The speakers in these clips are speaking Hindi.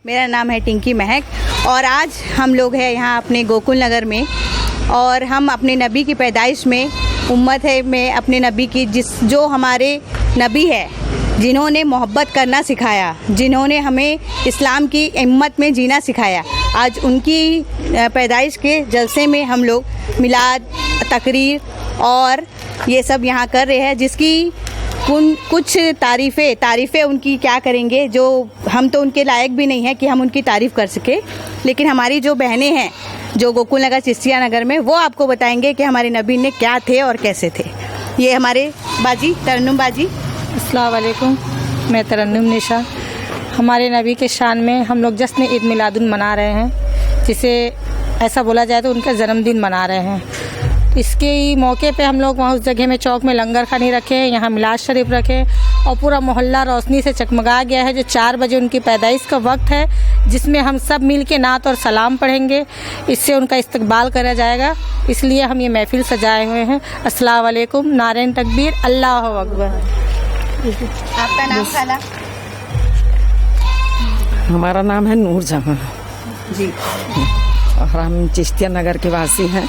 मेरा नाम है टिंकी महक और आज हम लोग हैं यहाँ अपने गोकुल नगर में और हम अपने नबी की पैदाइश में उम्मत है में अपने नबी की जो हमारे नबी है जिन्होंने मोहब्बत करना सिखाया, जिन्होंने हमें इस्लाम की उम्मत में जीना सिखाया, आज उनकी पैदाइश के जलसे में हम लोग मिलाद, तकरीर और ये सब यहाँ कर रहे हैं, जिसकी कुछ तारीफ़ें उनकी क्या करेंगे, जो हम तो उनके लायक भी नहीं हैं कि हम उनकी तारीफ़ कर सके, लेकिन हमारी जो बहनें हैं जो गोकुल नगर चिश्तिया नगर में, वो आपको बताएंगे कि हमारे नबी ने क्या थे और कैसे थे। ये हमारे बाजी तरन्नुम बाजी। अस्सलाम वालेकुम, मैं तरन्नुम निशा। हमारे नबी के शान में हम लोग जश्न ईद मिलादुन मना रहे हैं, जिसे ऐसा बोला जाए तो उनका जन्मदिन मना रहे हैं। इसके मौके पे हम लोग वहाँ उस जगह में चौक में लंगर खानी रखे, यहाँ मिलाद शरीफ रखे और पूरा मोहल्ला रोशनी से चकमगा गया है। जो 4 बजे उनकी पैदाइश का वक्त है, जिसमें हम सब मिल के नात और सलाम पढ़ेंगे, इससे उनका इस्तकबाल करा जाएगा। इसलिए हम ये महफिल सजाए हुए हैं। अस्सलाम वालेकुम, नारेन तकबीर, अल्लाह अकबर। आपका नाम खाला? हमारा नाम है नूर जहां जी और हम चिश्तिया नगर के वासी हैं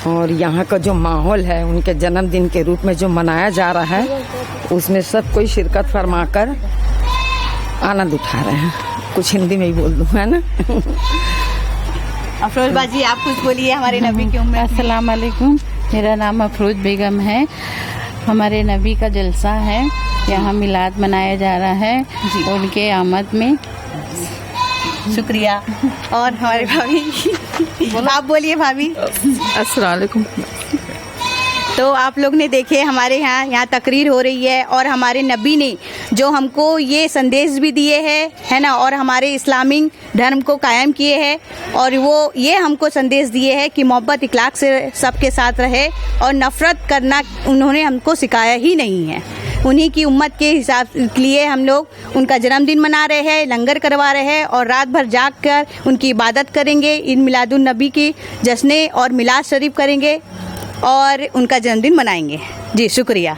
और यहाँ का जो माहौल है उनके जन्मदिन के रूप में जो मनाया जा रहा है, उसमें सब कोई शिरकत फरमाकर आनंद उठा रहे हैं। कुछ हिंदी में ही बोल दूँ, है ना। अफरोज बाजी, आप कुछ बोलिए हमारे नबी की उम्मत। अस्सलाम वालेकुम, मेरा नाम अफरोज बेगम है। हमारे नबी का जलसा है, यहाँ मिलाद मनाया जा रहा है उनके आमद में। शुक्रिया। और हमारे भाभी, आप बोलिए भाभी। अस्सलाम वालेकुम। तो आप लोग ने देखे हमारे यहाँ तकरीर हो रही है और हमारे नबी ने जो हमको ये संदेश भी दिए हैं, है ना, और हमारे इस्लामिक धर्म को कायम किए हैं और वो ये हमको संदेश दिए हैं कि मोहब्बत इखलाक से सबके साथ रहे और नफ़रत करना उन्होंने हमको सिखाया ही नहीं है। उन्हीं की उम्मत के हिसाब के लिए हम लोग उनका जन्मदिन मना रहे हैं, लंगर करवा रहे हैं और रात भर जाग कर उनकी इबादत करेंगे। ईद मिलादुन नबी की जश्न और मिलाद शरीफ करेंगे और उनका जन्मदिन मनाएंगे। जी शुक्रिया।